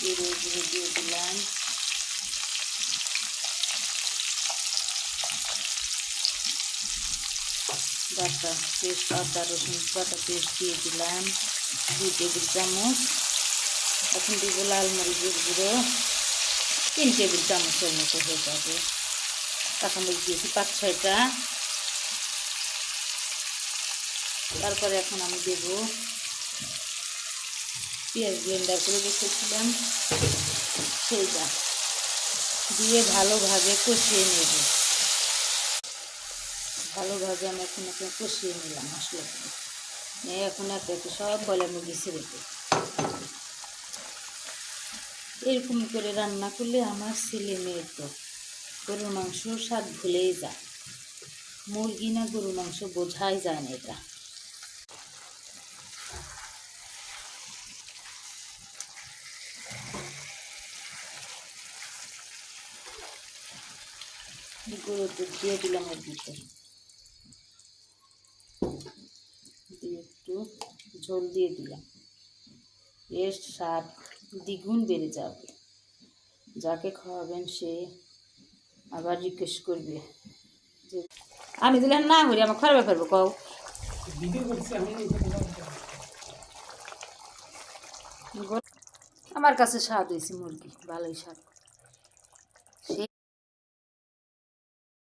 জিরে গুঁড়ো দিয়ে দিলাম, বাটা পেস্ট, আদা রসুন বাটা পেস্ট দিয়ে দিলাম 2 টেবিল চামচ। এখন দিব লাল মরিচের গুঁড়ো 3 টেবিল চামচের মতো হয়ে যাবে। কাঁচামরিচ দিয়েছি 5-6টা। তারপরে এখন আমি দেব পেঁয়াজ ব্লেন্ডার করে রেখেছিলাম সেইটা দিয়ে ভালোভাবে কষিয়ে নেব। ভালোভাবে আমি এখন কষিয়ে নিলাম মশলাগুলো। এখন একে একে সব বলে আমি ঘিসে রেখে এরকম করে রান্না করলে আমার ছেলে মেয়ে তো গরুর মাংস স্বাদ ভুলেই যায়। মুরগি না গরুর মাংস বোঝাই যায় না এটা। গুঁড়ো দুধ দিয়ে দিলাম এর ভিতরে, দিয়ে একটু ঝোল দিয়ে দিলাম। এর স্বাদ দ্বিগুণ বেড়ে যাবে। যাকে খাওয়াবেন সে আবার রিকোয়েস্ট করবে যে আমি দিলাম না করি আমার খারাপ করবো কও। আমার কাছে স্বাদ হয়েছে মুরগি, ভালোই স্বাদ।